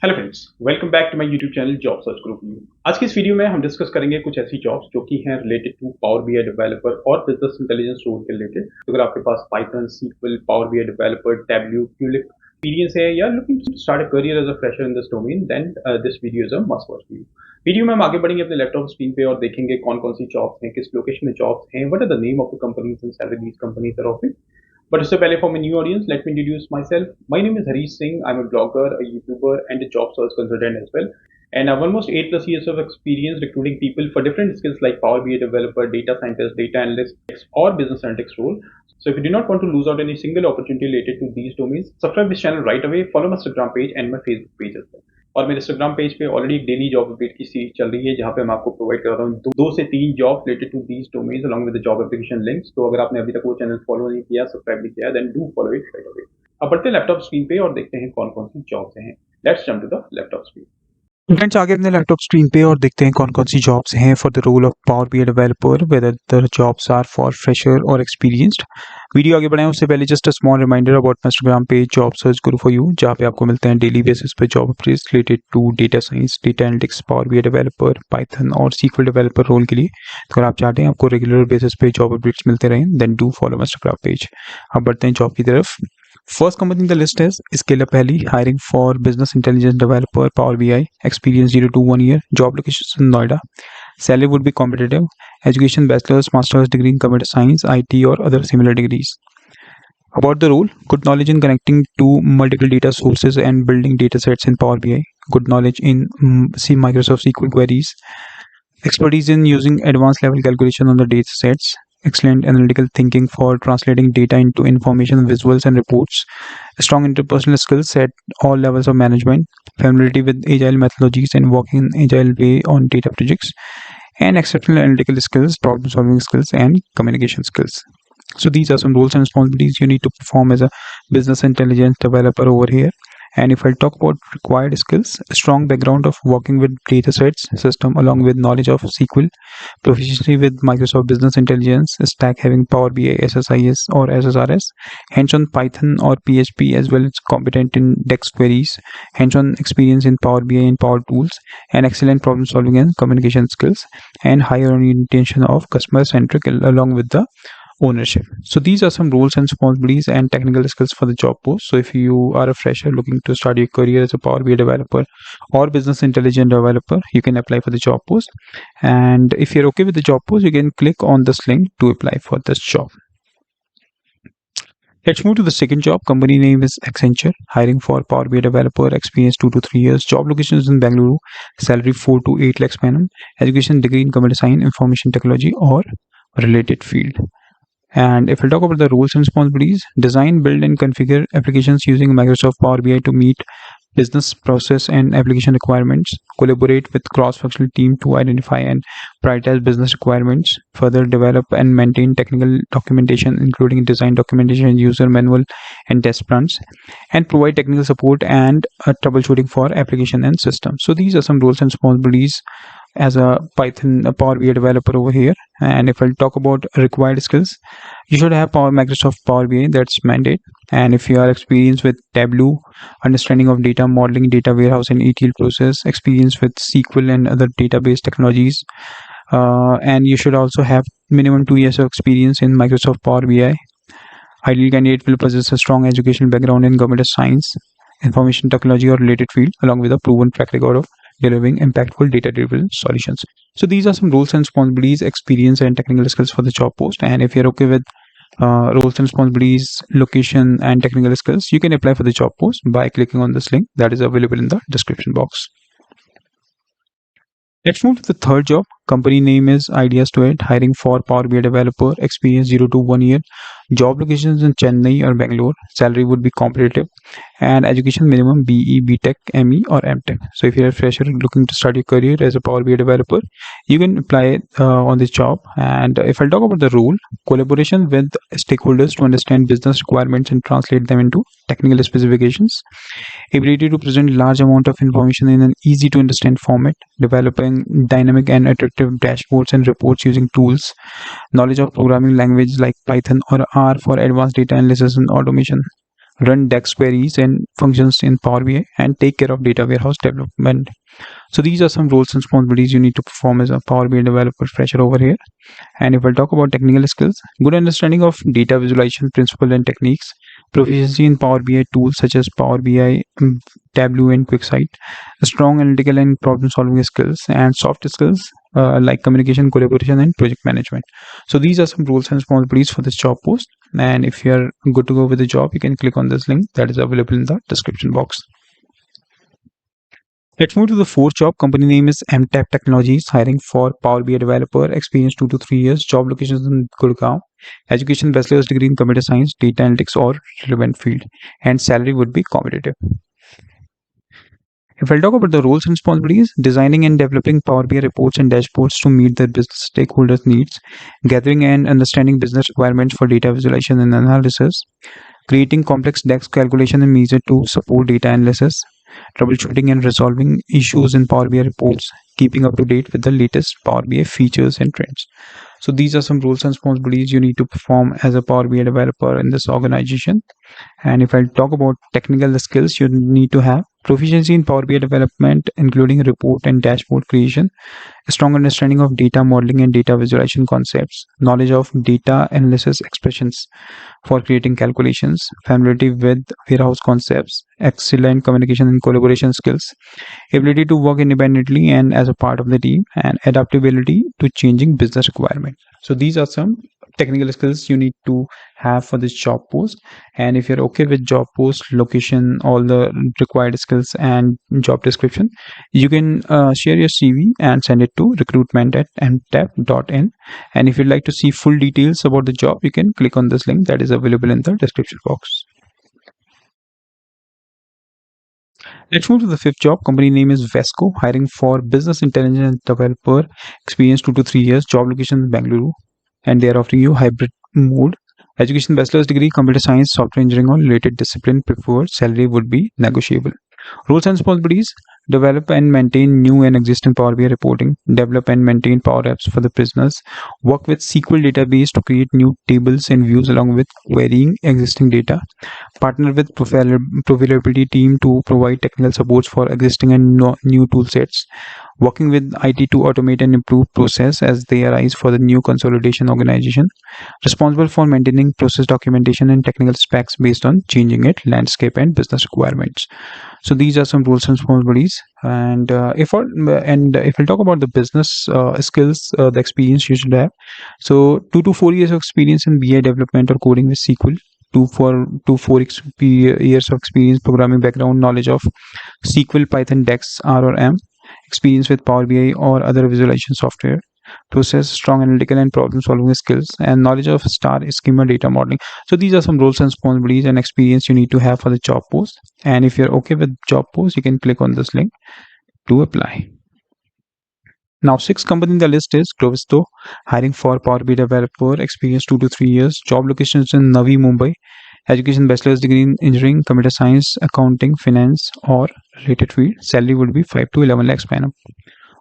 Hello friends, welcome back to my YouTube channel job search group view. आज की इस video में हम डिस्कस करेंगे कुछ ऐसी जॉब्स जो कि हैं related to power BI developer और बिजनेस इंटेलिजेंस रोल के रिलेटेड। तो अगर आपके पास Python, SQL, power BI developer, Tableau, Qlik experience है या looking to start a career as a fresher in this domain, then this video is a must watch view. Video में हम आगे बढ़ेंगे अपने लैपटॉप स्क्रीन पे और देखेंगे कौन कौन सी जॉब्स हैं, किस लोकेशन में जॉब्स हैं, what are the name of the companies and salary these companies are offering. But उससे पहले for my new audience, let me introduce myself. My name is Harish Singh. I'm a blogger, a YouTuber, and a job search consultant as well. And I've almost 8+ years of experience recruiting people for different skills like Power BI developer, data scientist, data analyst, or business analytics role. So if you do not want to lose out any single opportunity related to these domains, subscribe this channel right away. Follow my Instagram page and my Facebook page as well. और मेरे Instagram page पे already एक daily job update की series चल रही है जहां पे मैं आपको प्रोवाइड कर रहा हूँ 2 से 3 job related to these domains along with the job application links. तो अगर आपने अभी तक वो चैनल फॉलो नहीं किया, सब्सक्राइब नहीं किया, then do follow it right away. अब बढ़ते हैं लैपटॉप स्क्रीन पे और देखते हैं कौन कौन सी जॉब्स हैं। Let's jump to the laptop screen. Friends आगे अपने लैपटॉप स्क्रीन पे और देखते हैं कौन कौन सी जॉब्स हैं for the role of Power BI developer, whether the jobs are for fresher और एक्सपीरियंस्ड। वीडियो आगे बढ़ाएं उससे पहले just a small reminder about my Instagram page job search guru for you, जहाँ पे आपको मिलते हैं डेली बेसिस पे job updates related to data science, data analytics, Power BI developer, Python और सीक्वल डेवलपर रोल के लिए। तो अगर आप चाहते हैं आपको रेगुलर बेसिस पे जॉब अपडेट्स मिलते रहें, then do follow my Instagram page. अब बढ़ते हैं जॉब की तरफ। First company in the list is SCALEUPALLY, hiring for business intelligence developer, Power BI, experience 0 to 1 year, job location in Noida. Salary would be competitive. Education bachelor's, master's degree in computer science, IT or other similar degrees. About the role, good knowledge in connecting to multiple data sources and building data sets in Power BI, good knowledge in Microsoft SQL queries, expertise in using advanced level calculation on the data sets, excellent analytical thinking for translating data into information, visuals, and reports, strong interpersonal skills at all levels of management, familiarity with agile methodologies and working in agile way on data projects, and exceptional analytical skills, problem solving skills, and communication skills. So these are some roles and responsibilities you need to perform as a business intelligence developer over here. And if I talk about required skills, a strong background of working with data sets system along with knowledge of SQL, proficiency with Microsoft Business Intelligence stack having Power BI, SSIS or SSRS, hands-on Python or PHP as well as competent in DEX queries, hands-on experience in Power BI and Power Tools, and excellent problem solving and communication skills, and higher orientation of customer centric along with the ownership. So these are some roles and responsibilities and technical skills for the job post. So if you are a fresher looking to start your career as a Power BI developer or business intelligence developer, you can apply for the job post. And if you're okay with the job post, you can click on this link to apply for this job. Let's move to the second job. Company name is ACCENTURE, hiring for Power BI developer, experience 2 to 3 years. Job location is in Bangalore, salary 4 to 8 lakhs per annum. Education degree in computer science, information technology or related field. And if we talk about the roles and responsibilities, design, build and configure applications using Microsoft Power BI to meet business process and application requirements, collaborate with cross-functional team to identify and prioritize business requirements, further develop and maintain technical documentation including design documentation, user manual and test plans, and provide technical support and troubleshooting for application and system. So these are some roles and responsibilities as a Power BI developer over here. And if I'll talk about required skills, you should have Microsoft Power BI, that's mandate. And if you are experienced with Tableau, understanding of data modeling, data warehouse and ETL process, experience with SQL and other database technologies, and you should also have minimum 2 years of experience in Microsoft Power BI. Ideal candidate will possess a strong educational background in computer science, information technology or related field, along with a proven track record of delivering impactful data-driven solutions. So these are some roles and responsibilities, experience and technical skills for the job post. And if you're okay with roles and responsibilities, location and technical skills, you can apply for the job post by clicking on this link that is available in the description box. Let's move to the third job. Company name is Ideas to It, hiring for Power BI developer, experience 0 to 1 year. Job locations in Chennai or Bangalore. Salary would be competitive, and education minimum BE, BTech, ME or MTech. So if you're a fresher looking to start your career as a Power BI developer, you can apply on this job. And if I talk about the role, collaboration with stakeholders to understand business requirements and translate them into technical specifications, ability to present large amount of information in an easy to understand format, developing dynamic and attractive dashboards and reports using tools, knowledge of programming language like Python or R for advanced data analysis and automation, run DAX queries and functions in Power BI, and take care of data warehouse development. So these are some roles and responsibilities you need to perform as a Power BI developer fresher over here. And if I'll talk about technical skills, good understanding of data visualization principle and techniques, proficiency in Power BI tools such as Power BI, Tableau, and QuickSight, strong analytical and problem-solving skills, and soft skills like communication, collaboration, and project management. So these are some roles and responsibilities for this job post. And if you are good to go with the job, you can click on this link that is available in the description box. Let's move to the fourth job. Company name is MTAP Technologies, hiring for Power BI developer, experience 2 to 3 years, job location is in Gurgaon, education bachelor's degree in computer science, data analytics or relevant field, and salary would be competitive. If I'll talk about the roles and responsibilities, designing and developing Power BI reports and dashboards to meet the business stakeholders' needs, gathering and understanding business requirements for data visualization and analysis, creating complex DAX calculation and measure to support data analysis, troubleshooting and resolving issues in Power BI reports, keeping up to date with the latest Power BI features and trends. So these are some roles and responsibilities you need to perform as a Power BI developer in this organization. And if I talk about technical skills you need to have, proficiency in Power BI development, including report and dashboard creation, a strong understanding of data modeling and data visualization concepts, knowledge of data analysis expressions for creating calculations, familiarity with warehouse concepts, excellent communication and collaboration skills, ability to work independently and as a part of the team, and adaptability to changing business requirements. So these are some technical skills you need to have for this job post. And if you're okay with job post, location, all the required skills and job description, you can share your CV and send it to recruitment@mtap.in. And if you'd like to see full details about the job, you can click on this link that is available in the description box. Let's move to the fifth job. Company name is Vesco, hiring for business intelligence developer, experience 2 to 3 years, job location is Bangalore, and they are offering you hybrid mode. Education bachelor's degree, computer science, software engineering or related discipline preferred. Salary would be negotiable. Roles and responsibilities: develop and maintain new and existing Power BI reporting, develop and maintain Power Apps for the business, work with SQL database to create new tables and views along with querying existing data, partner with profitability team to provide technical supports for existing and new tool sets, working with IT to automate and improve process as they arise for the new consolidation organization, responsible for maintaining process documentation and technical specs based on changing it landscape and business requirements. So these are some roles and responsibilities. And if we'll talk about the business skills, the experience you should have. So 2 to 4 years of experience in BI development or coding with SQL. 4 years of experience programming background, knowledge of SQL, Python, DAX, R or M, experience with Power BI or other visualization software, process strong analytical and problem solving skills, and knowledge of star schema data modeling. So these are some roles and responsibilities and experience you need to have for the job post. And if you're okay with job post, you can click on this link to apply. Now, sixth company in the list is Glovisto, hiring for Power BI developer, experience 2 to 3 years, job location is in Navi, Mumbai, education bachelor's degree in engineering, computer science, accounting, finance or related field. Salary would be 5 to 11 lakhs per annum.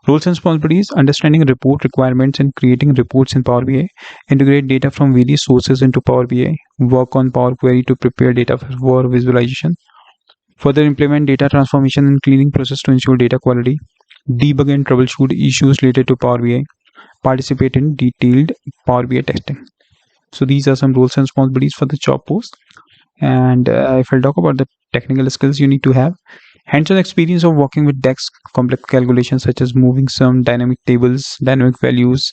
Roles and responsibilities: understanding report requirements and creating reports in Power BI, integrate data from various sources into Power BI, work on Power Query to prepare data for visualization, further implement data transformation and cleaning process to ensure data quality, debug and troubleshoot issues related to Power BI, participate in detailed Power BI testing. So these are some roles and responsibilities for the job post. And if I'll talk about the technical skills you need to have, hands-on experience of working with DAX complex calculations such as moving sum, dynamic tables, dynamic values,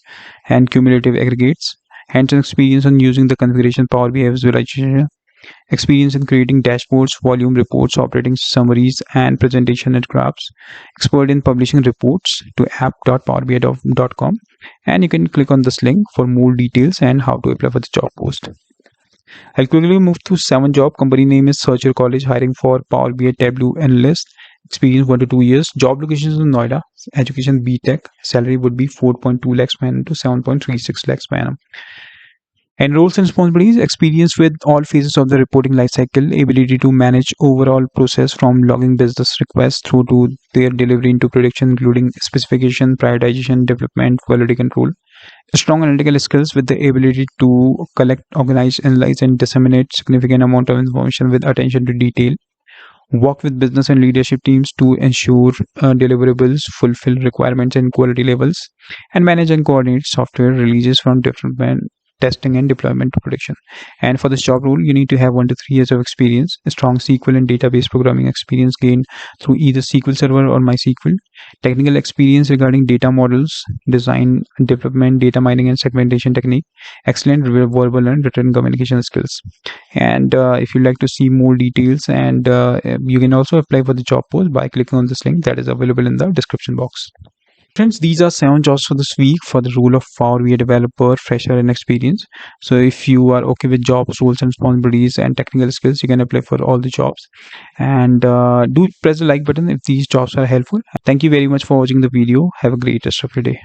and cumulative aggregates, hands-on experience on using the configuration Power BI visualization, experience in creating dashboards, volume reports, operating summaries, and presentation and graphs, expert in publishing reports to app.powerbi.com, and you can click on this link for more details and how to apply for the job post. I'll quickly move to 7th job. Company name is SCALEUPALLY College, hiring for Power BI Tableau Analyst, experience 1 to 2 years, job location is in Noida, education BTech, salary would be 4.2 lakhs per annum to 7.36 lakhs per annum. And roles and responsibilities: experience with all phases of the reporting lifecycle, ability to manage overall process from logging business requests through to their delivery into production, including specification, prioritization, development, quality control. Strong analytical skills with the ability to collect, organize, analyze, and disseminate significant amount of information with attention to detail. Work with business and leadership teams to ensure deliverables fulfill requirements and quality levels, and manage and coordinate software releases from development, testing, and deployment to production. And for this job role, you need to have 1 to 3 years of experience, a strong SQL and database programming experience gained through either SQL Server or MySQL, technical experience regarding data models, design, development, data mining, and segmentation technique, excellent verbal and written communication skills. And if you'd like to see more details, and you can also apply for the job post by clicking on this link that is available in the description box. Friends, these are 7 jobs for this week for the role of Power BI developer, fresher, and experience. So if you are okay with jobs, roles and responsibilities, and technical skills, you can apply for all the jobs. And do press the like button if these jobs are helpful. Thank you very much for watching the video. Have a great rest of your day.